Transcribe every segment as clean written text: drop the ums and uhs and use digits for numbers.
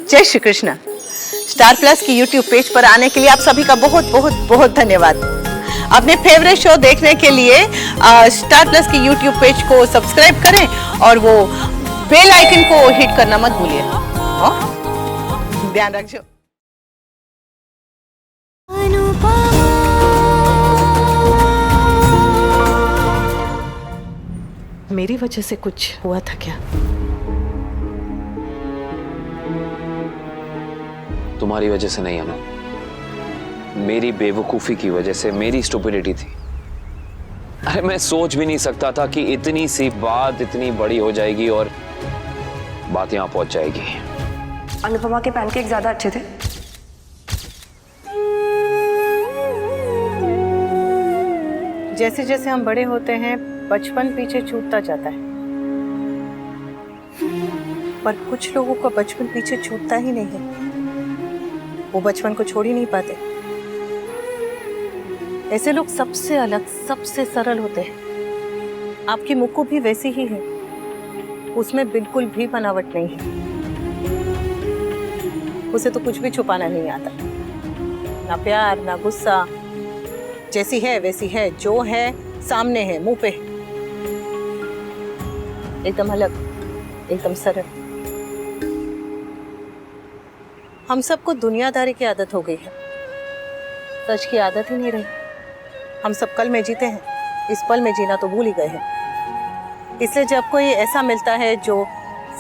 जय Shri Krishna. Star plus की YouTube page पर आने के लिए आप सभी का बहुत बहुत बहुत धन्यवाद। अपने फेवरेट शो देखने के लिए स्टार प्लस की यूट्यूब पेज को सब्सक्राइब करें और वो बेल आइकन को हिट करना मत भूलिए। ध्यान रखिए। मेरी वजह से कुछ हुआ था क्या? तुम्हारी वजह से नहीं अनु, मेरी बेवकूफी की वजह से, मेरी स्टुपिडिटी थी। अरे मैं सोच भी नहीं सकता था कि इतनी सी बात इतनी बड़ी हो जाएगी और बात यहां पहुंच जाएगी। अनुपमा के पैनकेक ज्यादा अच्छे थे। जैसे जैसे हम बड़े होते हैं बचपन पीछे छूटता जाता है, पर कुछ लोगों का बचपन पीछे छूटता ही नहीं है। वो बचपन को छोड़ ही नहीं पाते। ऐसे लोग सबसे अलग, सबसे सरल होते हैं। आपकी मुक्कू भी वैसी ही है, उसमें बिल्कुल भी बनावट नहीं है। उसे तो कुछ भी छुपाना नहीं आता, ना प्यार ना गुस्सा। जैसी है वैसी है, जो है सामने है, मुंह पे, एकदम अलग, एकदम सरल। हम सबको दुनियादारी की आदत हो गई है, सच की आदत ही नहीं रही। हम सब कल में जीते हैं, इस पल में जीना तो भूल ही गए हैं। इसलिए जब कोई ऐसा मिलता है जो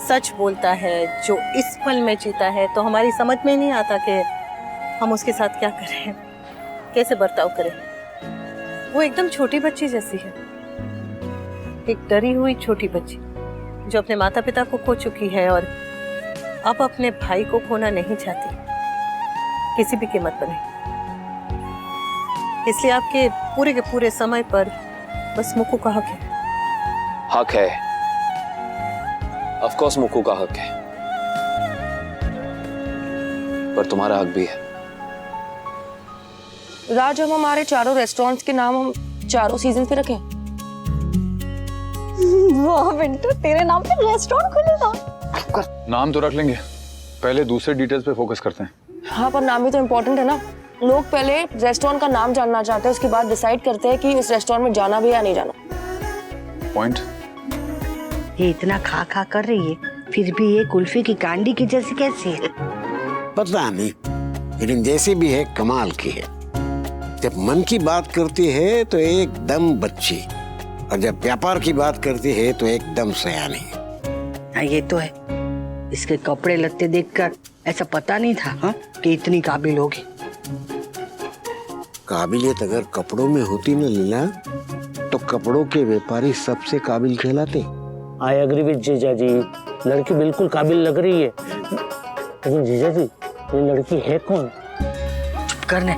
सच बोलता है, जो इस पल में जीता है, तो हमारी समझ में नहीं आता कि हम उसके साथ क्या करें, कैसे बर्ताव करें। वो एकदम छोटी बच्ची जैसी है, एक डरी हुई छोटी बच्ची जो अपने माता पिता को खो चुकी है और अब अपने भाई को खोना नहीं चाहती, किसी भी कीमत पर नहीं। इसलिए आपके पूरे के पूरे समय पर बस मुक्कू का हक है। हक है, ऑफ कोर्स मुक्कू का हक है, पर तुम्हारा हक भी है। राज, हम हमारे चारों रेस्टोरेंट्स के नाम हम चारों सीजन पे रखें। वाह विंटर, तेरे नाम पे रेस्टोरेंट खुलेगा। नाम तो रख लेंगे, पहले दूसरे डिटेल्स पे फोकस करते हैं। हाँ, पर नाम भी तो इम्पोर्टेंट है ना। लोग पहले रेस्टोरेंट का नाम जानना चाहते हैं, उसके बाद डिसाइड करते हैं कि उस रेस्टोरेंट में जाना भी या नहीं जाना। पॉइंट। ये इतना खा खा कर रही है, फिर भी ये कुल्फी की कांडी की जैसी कैसी है? पता नहीं, लेकिन जैसी भी है कमाल की है। जब मन की बात करती है तो एकदम बच्ची, और जब व्यापार की बात करती है तो एकदम सयानी। हाँ, ये तो है। इसके कपड़े लत्ते देखकर ऐसा पता नहीं था हाँ कि इतनी काबिल होगी। काबिलियत अगर कपड़ों में होती ना लीला, तो कपड़ों के व्यापारी सबसे काबिल कहलाते। आई एग्री विद जीजा जी, लड़की बिल्कुल काबिल लग रही है। लेकिन जीजा जी, ये लड़की है कौन? चुप करने।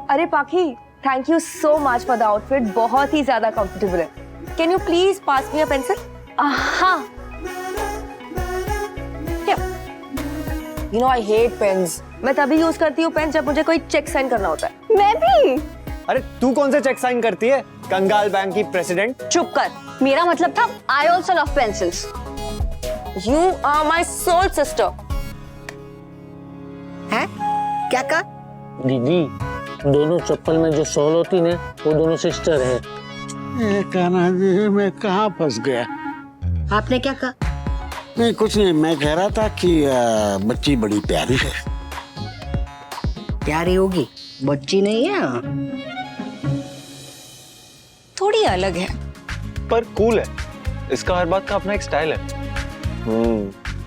अरे पाखी, thank you so much for the outfit, बहुत ही ज्यादा कंफर्टेबल है। Can you please pass me a pencil? हाँ। You know I hate pens. मैं तभी यूज करती हूँ पेन जब मुझे कोई चेक साइन करना होता है। मैं भी। अरे तू कौन से चेक साइन करती है? कंगाल बैंक की प्रेसिडेंट। चुप कर, मेरा मतलब था I also love pencils. You are my soul sister. हैं? क्या कहा? दीदी, दोनों चप्पल में जो सोल होती है वो दोनों सिस्टर है। कान्हा जी, मैं कहाँ फंस गया? आपने क्या कहा? नहीं कुछ नहीं, मैं कह रहा था कि बच्ची बड़ी प्यारी है। प्यारी होगी, बच्ची नहीं है। थोड़ी अलग है पर कूल है, इसका हर बात का अपना एक स्टाइल है।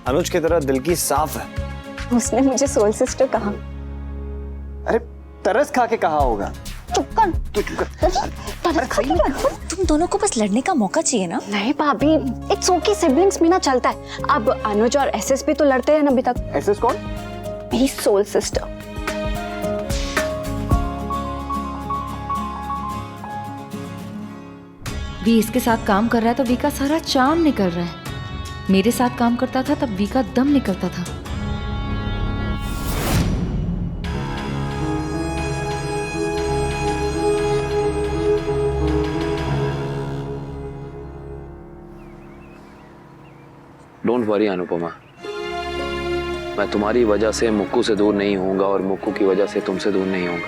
अनुज की तरह दिल की साफ है। उसने मुझे सोल सिस्टर कहा। अरे तरस खा के कहा होगा। चुप कर, तू चुप कर। तरस खा के कहा? तुम दोनों को बस लड़ने का मौका चाहिए ना। नहीं भाभी, इट्स ओके, सिबलिंग्स में ना चलता है। अब अनुज और एसएस भी तो लड़ते हैं ना अभी तक। एसएस कौन? मेरी सोल सिस्टर। वी इसके साथ काम कर रहा है तो वी का सारा चार्म निकल रहा है। मेरे साथ काम करता था तब वी का दम निकलता था। डोंट वरी अनुपमा, मैं तुम्हारी वजह से मुक्कू से दूर नहीं होऊंगा और मुक्कू की वजह से तुमसे दूर नहीं होऊंगा।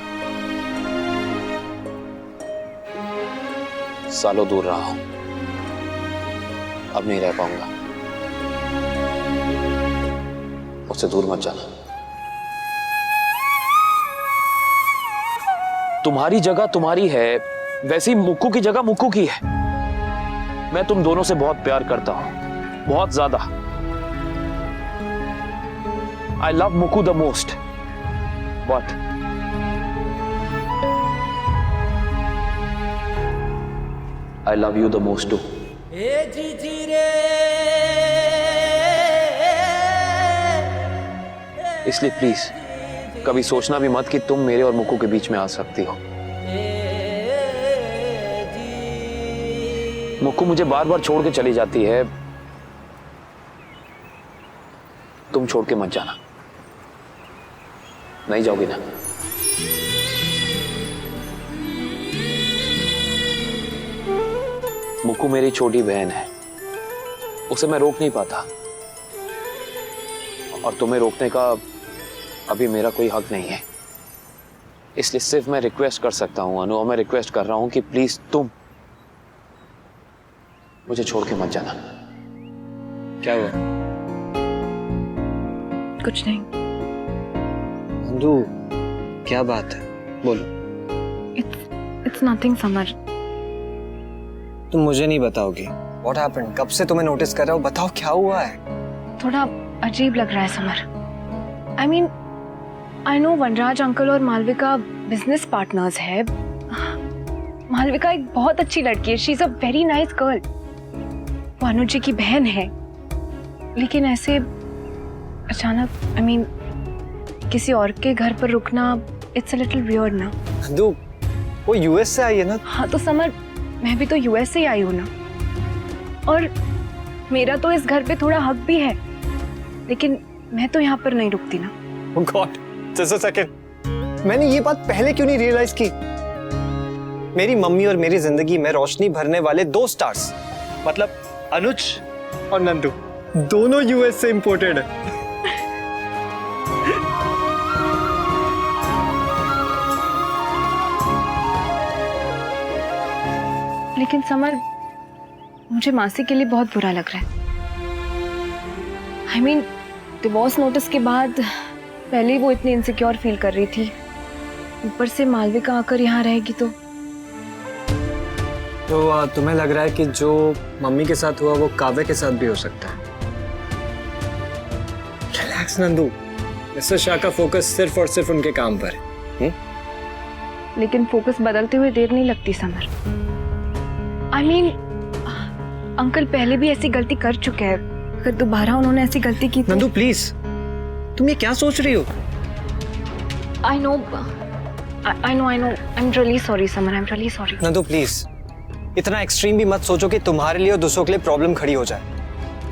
सालों दूर रहा हूं, अब नहीं रह पाऊंगा। मुझसे दूर मत जाना। तुम्हारी जगह तुम्हारी है, वैसी मुक्कू की जगह मुक्कू की है। मैं तुम दोनों से बहुत प्यार करता हूं, बहुत ज्यादा। I love Mukku the most, but I love you the most too. इसलिए प्लीज कभी सोचना भी मत कि तुम मेरे और मुक्कू के बीच में आ सकती हो। मुक्कू मुझे बार बार छोड़ के चली जाती है, तुम छोड़ के मत जाना। नहीं जाओगी ना? मुक्कू मेरी छोटी बहन है, उसे मैं रोक नहीं पाता और तुम्हें रोकने का अभी मेरा कोई हक नहीं है। इसलिए सिर्फ मैं रिक्वेस्ट कर सकता हूं अनु, और मैं रिक्वेस्ट कर रहा हूं कि प्लीज तुम मुझे छोड़ के मत जाना। क्या हुआ? कुछ नहीं। नंदू, क्या बात है? बोलो। It's nothing, summer. तुम मुझे नहीं बताओगी? What happened? कब से तुम्हें नोटिस कर रहा हूँ, बताओ क्या हुआ है? थोड़ा अजीब लग रहा है summer. I mean, I know Vanraj uncle और मालविका बिजनेस पार्टनर्स है। मालविका एक बहुत अच्छी लड़की है, she is a very nice girl. वो अनुज जी की बहन है, लेकिन ऐसे अचानक I mean, किसी और के घर पर रुकना इट्स अ लिटिल वियर्ड ना। नंदू, वो यूएस से आई है ना? हाँ तो समर, मैं भी तो यूएस से ही आई हूँ ना, और मेरा तो इस घर पे थोड़ा हक भी है, लेकिन मैं तो यहाँ पर नहीं रुकती ना। Oh God, just a second. मैंने ये बात पहले क्यों नहीं रियलाइज की? मेरी मम्मी और मेरी जिंदगी में रोशनी भरने वाले दो स्टार्स, मतलब अनुज और नंदू, दोनों यूएस से इंपोर्टेड है। लेकिन समर, मुझे मासी के लिए बहुत बुरा लग रहा है। I mean, डिवोर्स नोटिस के बाद पहले ही वो इतनी इनसिक्योर फील कर रही थी, ऊपर से मालविका आकर यहाँ रहेगी तो तुम्हें लग रहा है कि जो मम्मी के साथ हुआ वो काव्य के साथ भी हो सकता है? रिलैक्स नंदू, मिस्टर शाह का फोकस सिर्फ और सिर्फ उनके काम पर है। लेकिन फोकस बदलते हुए देर नहीं लगती समर। I mean, अंकल पहले भी ऐसी गलती कर चुके हैं, अगर दोबारा उन्होंने ऐसी गलती की तो... नंदू प्लीज, तुम ये क्या सोच रही हो? I know, I'm really sorry summer, I'm really sorry। Nandu please, इतना एक्सट्रीम भी मत सोचो कि तुम्हारे लिए और दूसरों के लिए प्रॉब्लम खड़ी हो जाए।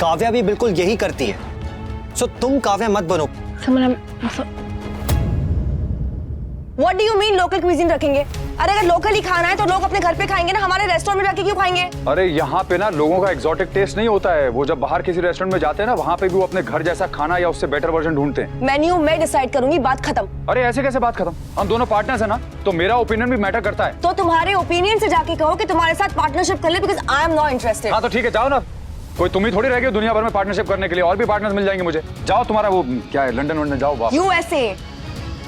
काव्या भी बिल्कुल यही करती है, सो तुम काव्या मत बनो। Summer, What do you mean local cuisine रखेंगे? अरे अगर लोकल ही खाना है तो लोग अपने घर पे खाएंगे ना, हमारे रेस्टोरेंट में जाके क्यों खाएंगे? अरे यहाँ पे ना लोगों का एक्सोटिक टेस्ट नहीं होता है, वो जब बाहर किसी रेस्टोरेंट में जाते हैं ना, वहाँ पे भी वो अपने घर जैसा खाना या उससे बेटर वर्जन ढूंढते हैं। मेन्यू मैं डिसाइड करूंगी, बात खत्म। अरे ऐसे कैसे बात खत्म? हम दोनों पार्टनर्स है ना, तो मेरा ओपिनियन भी मैटर करता है। तो तुम्हारे ओपिनियन से जाके कहो कि तुम्हारे साथ पार्टनरशिप कर ले, because I am not interested. हाँ तो ठीक है, जाओ ना, कोई तुम ही थोड़ी रह गई दुनिया भर में पार्टनरशिप करने के लिए, और भी पार्टनर्स मिल जाएंगे मुझे। जाओ, तुम्हारा वो क्या है, लंदन वंदन जाओ। यूएसए,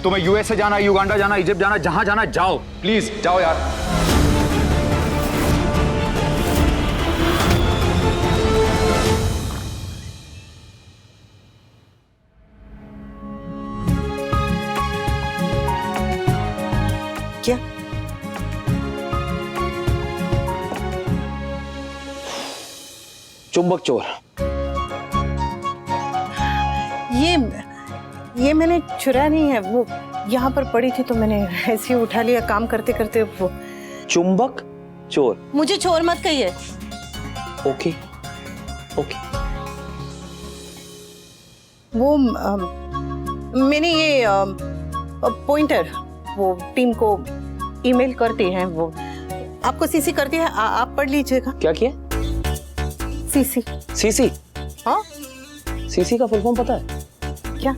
तुम्हें यूएसए जाना, युगांडा जाना, इजिप्ट जाना, जहां जाना जाओ, प्लीज जाओ यार। क्या? चुंबक चोर। ये मैंने चुरा नहीं है, वो यहाँ पर पड़ी थी तो मैंने ऐसे ही उठा लिया काम करते करते। वो चुंबक चोर? मुझे चोर मत कहिए। Okay okay. वो मैंने ये पॉइंटर वो टीम को ईमेल करते हैं, वो आपको सीसी कर दिया, आप पढ़ लीजिएगा। क्या किया? सीसी। सीसी? हाँ, सीसी का फुल फॉर्म पता है? क्या?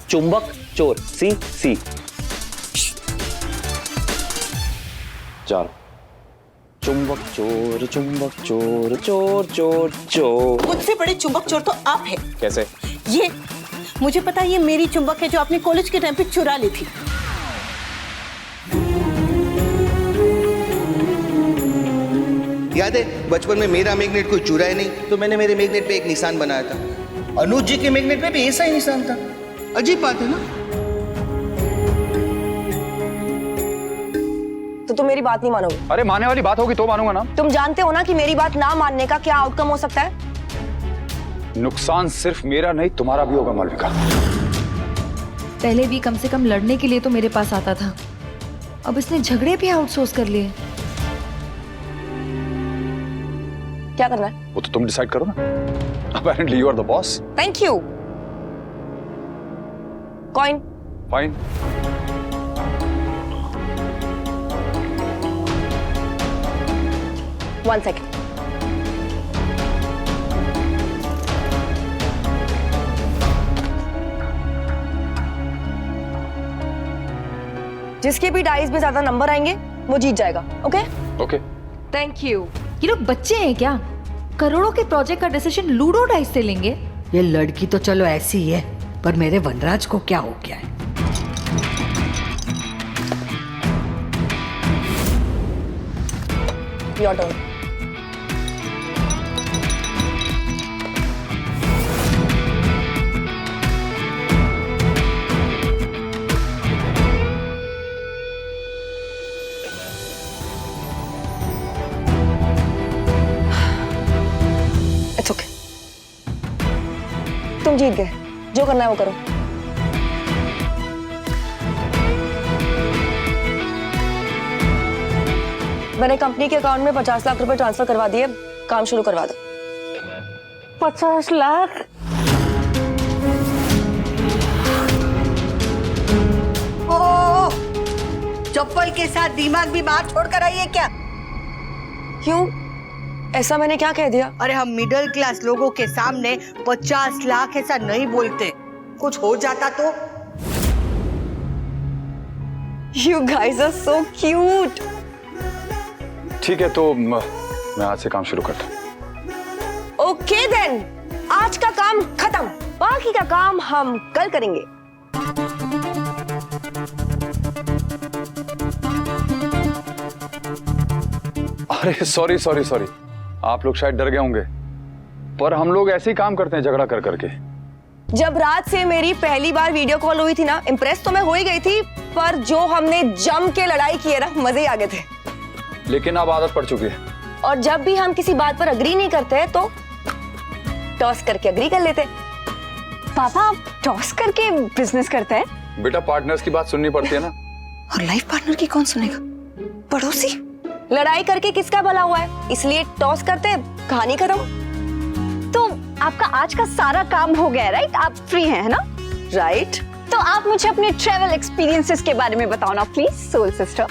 चुंबक चोर, सी सी। चलो, चुंबक चोर, चुंबक चोर, चोर चोर चोर। मुझसे बड़े चुंबक चोर तो आप हैं। कैसे? ये मुझे पता है, ये मेरी चुंबक है जो आपने कॉलेज के टाइम पे चुरा ली थी। याद है बचपन में मेरा मैग्नेट कोई चुराया नहीं, तो मैंने मेरे मैग्नेट पे एक निशान बनाया था। अनुज जी के मैग्नेट पे भी ऐसा ही निशान था। अजीब बात है ना? तो तुम मेरी बात नहीं मानोगे? अरे मानने वाली बात होगी तो मानूंगा ना। तुम जानते हो ना कि मेरी बात ना मानने का क्या आउटकम हो सकता है? नुकसान सिर्फ मेरा नहीं तुम्हारा भी होगा मालविका। पहले भी कम से कम लड़ने के लिए तो मेरे पास आता था, अब इसने झगड़े भी आउटसोर्स कर लिए। क्या करना है? वो तो तुम डिसाइड करो ना। Apparently you are the boss. Thank you. Coin. Fine. One second. जिसके भी डाइस में ज्यादा नंबर आएंगे वो जीत जाएगा। ओके? ओके। Thank you. ये लोग बच्चे हैं क्या? करोड़ों के प्रोजेक्ट का डिसीजन लूडो डाइस से लेंगे? ये लड़की तो चलो ऐसी ही है, पर मेरे वनराज को क्या हो गया है? Your turn. It's okay. तुम जीत गए, जो करना है वो करो। मैंने कंपनी के अकाउंट में 50 लाख रुपए ट्रांसफर करवा दिए, काम शुरू करवा दो। 50 लाख? ओ, चप्पल के साथ दिमाग भी बाहर छोड़कर आई है क्या? क्यों? ऐसा मैंने क्या कह दिया? अरे हम मिडिल क्लास लोगों के सामने 50 लाख ऐसा नहीं बोलते, कुछ हो जाता तो। You guys are so cute. ठीक है तो मैं आज से काम शुरू करता हूँ। ओके देन, आज का काम खत्म, बाकी का काम हम कल करेंगे। अरे सॉरी सॉरी सॉरी, आप लोग शायद डर गए होंगे, पर हम लोग ऐसे ही काम करते हैं झगड़ा कर करके। जब रात से मेरी पहली बार वीडियो कॉल हुई थी ना, इम्प्रेस तो मैं हो ही गई थी, पर जो हमने जम के लड़ाई की है ना, मजे ही आ गए थे। लेकिन अब आदत पड़ चुकी है। और जब भी हम किसी बात पर अग्री नहीं करते तो टॉस करके अग्री कर लेते। पापा आप टॉस करके बिजनेस करते हैं? बेटा पार्टनर्स की बात सुननी पड़ती है ना। और लाइफ पार्टनर की कौन सुनेगा? पड़ोसी। लड़ाई करके किसका भला हुआ है, इसलिए टॉस करते, कहानी खत्म। तो आपका आज का सारा काम हो गया, राइट? आप फ्री हैं, है ना? राइट। तो आप मुझे अपने ट्रैवल एक्सपीरियंसेस के बारे में बताओ ना प्लीज, सोल सिस्टर।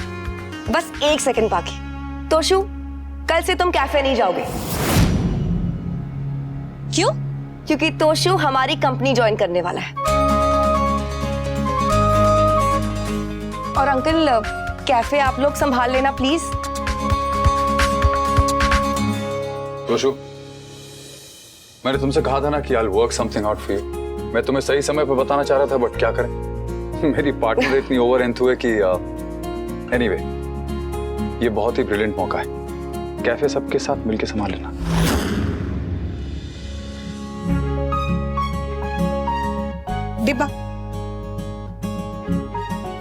बस 1 सेकंड बाकी। तोशु, कल से तुम कैफे नहीं जाओगे। क्यों? क्योंकि तोशु हमारी कंपनी ज्वाइन करने वाला है। और अंकल, कैफे आप लोग संभाल लेना प्लीज। तोशु, मैंने तुमसे कहा था ना कि I'll work something out for you। मैं तुम्हें सही समय पर बताना चाह रहा था, बट क्या करें, मेरी पार्टनर इतनी ओवर एंथु है कि एनीवे, ये बहुत ही ब्रिलियंट मौका है। कैफे सबके साथ मिलके संभाल लेना। डिब्बा,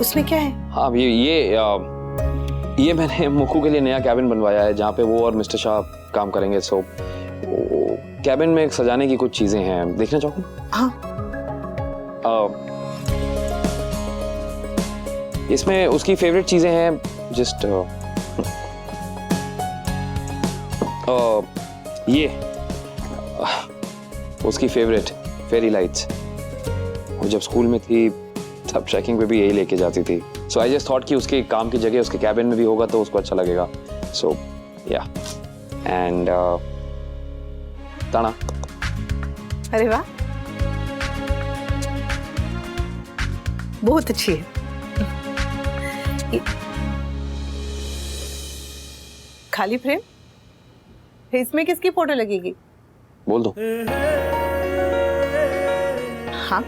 उसमें क्या है? हाँ, ये मैंने मुक्कू के लिए नया कैबिन बनवाया है, जहाँ पे वो और मिस्टर शाह काम करेंगे। सो कैबिन में सजाने की कुछ चीजें हैं, देखना चाहोगे? हाँ। इसमें उसकी फेवरेट चीजें हैं, जस्ट ये उसकी फेवरेट फेरी लाइट्स। वो जब स्कूल में थी तब ट्रैकिंग पे भी यही लेके जाती थी। सो आई जस्ट थॉट कि उसके काम की जगह उसके कैबिन में भी होगा तो उसको अच्छा लगेगा। सो या, एंड ताना। अरे वाह, बहुत अच्छी है। खाली फ्रेम, इसमें किसकी फोटो लगेगी? बोल दो। हाँ,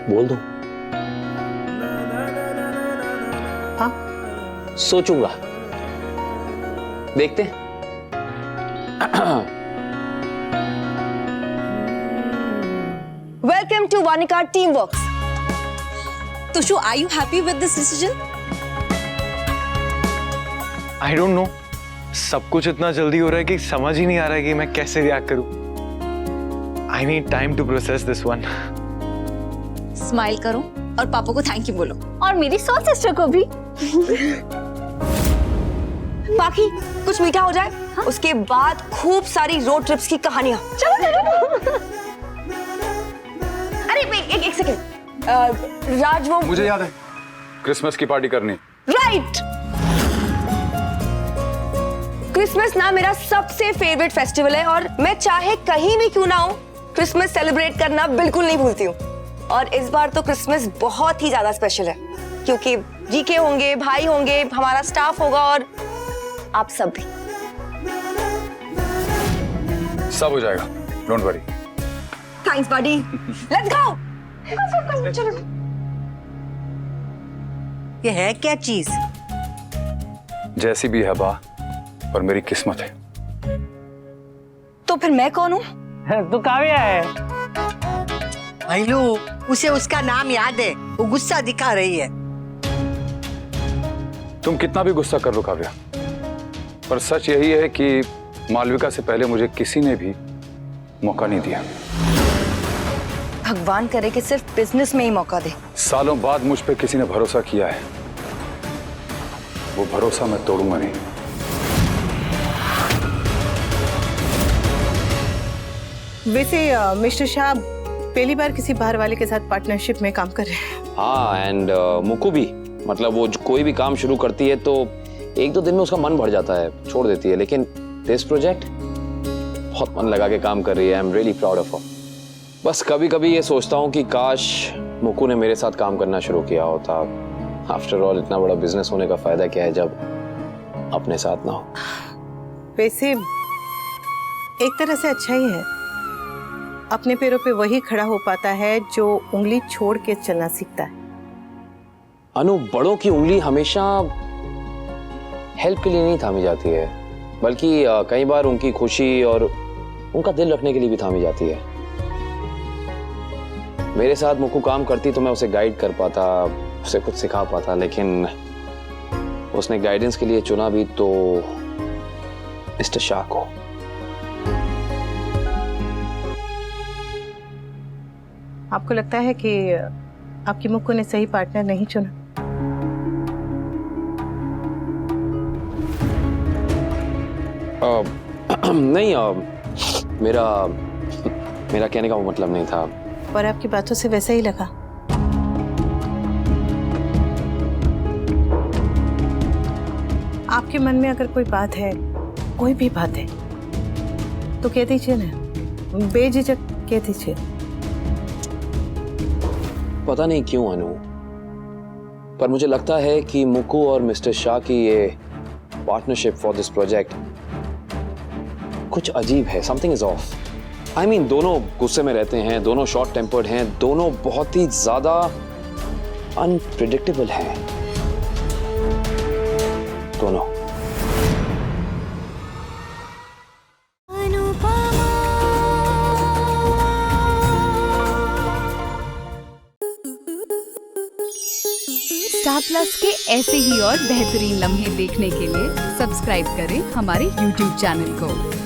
बोल दो। हाँ, सोचूंगा, देखते हैं। Welcome to Vanika team works. Tushu, are you happy with this decision? I don't know, सब कुछ इतना जल्दी हो रहा है कि समझ ही नहीं आ रहा है कि मैं कैसे रिएक्ट करूं। I need time to process this one. Smile करो और पापा को थैंक यू बोलो, और मेरी सॉल सिस्टर को भी। बाकी कुछ मीठा हो जाए, हाँ? उसके बाद खूब सारी रोड ट्रिप्स की कहानियां। चलो चलो। अरे एक सेकेंड, राज वो मुझे याद है, क्रिसमस की पार्टी करनी। राइट, क्रिसमस ना मेरा सबसे फेवरेट फेस्टिवल है और मैं चाहे कहीं भी क्यों ना हो, क्रिसमस सेलिब्रेट करना बिल्कुल नहीं भूलती हूँ। और इस बार तो क्रिसमस बहुत ही ज्यादा स्पेशल है क्योंकि जीके होंगे, भाई होंगे, हमारा स्टाफ होगा और आप सब भी। सब हो जाएगा, don't worry. Thanks buddy, let's go. चलो। ये है क्या चीज? जैसी भी है बा, पर मेरी किस्मत है। तो फिर मैं कौन हूँ? तू काव्या है। भाईलू, उसे उसका नाम याद है, वो गुस्सा दिखा रही है। तुम कितना भी गुस्सा कर लो काव्या, पर सच यही है कि मालविका से पहले मुझे किसी ने भी मौका नहीं दिया। भगवान करे कि सिर्फ बिजनेस में ही मौका दे। सालों बाद मुझ पे किसी ने भरोसा किया है, वो भरोसा मैं तोड़ूंगा नहीं। वैसे मिस्टर शाह पहली बार किसी बाहर वाले के साथ पार्टनरशिप में काम कर रहे हैं। हाँ, एंड मुक्कू भी, मतलब वो कोई भी काम शुरू करती है तो एक दो दिन में उसका मन भर जाता है, छोड़ देती है। लेकिन दिस प्रोजेक्ट बहुत मन लगा के काम कर रही है। I am really proud of her. बस कभी कभी ये सोचता हूँ कि काश मुक्कू ने मेरे साथ काम करना शुरू किया होता। आफ्टर ऑल इतना बड़ा बिजनेस होने का फायदा क्या है जब अपने साथ ना हो। वैसे एक तरह से अच्छा ही है, अपने पैरों पे वही खड़ा हो पाता है जो उंगली छोड़ के चलना सीखता है। अनु, बड़ों की उंगली हमेशा हेल्प के लिए नहीं थामी जाती है, बल्कि कई बार उनकी खुशी और उनका दिल रखने के लिए भी थामी जाती है। मेरे साथ मुक्कू काम करती तो मैं उसे गाइड कर पाता, उसे कुछ सिखा पाता, लेकिन उसने गाइडेंस के लिए चुना भी तो मिस्टर शाह को। आपको लगता है कि आपकी मुक्कू ने सही पार्टनर नहीं चुना? नहीं, मेरा कहने का वो मतलब नहीं था। पर आपकी बातों से वैसा ही लगा। आपके मन में अगर कोई बात है, कोई भी बात है, तो कह दीजिए ना, बेझिझक कह दीजिए। पता नहीं क्यों अनु, पर मुझे लगता है कि मुक्कू और मिस्टर शाह की ये पार्टनरशिप फॉर दिस प्रोजेक्ट कुछ अजीब है। Something is of. I mean, दोनों गुस्से में रहते हैं, दोनों शॉर्ट टेम्पर्ड हैं, दोनों बहुत ही ज्यादा अनप्रिडिक्टेबल हैं, दोनों। स्टार प्लस के ऐसे ही और बेहतरीन लम्हे देखने के लिए सब्सक्राइब करें हमारे YouTube चैनल को।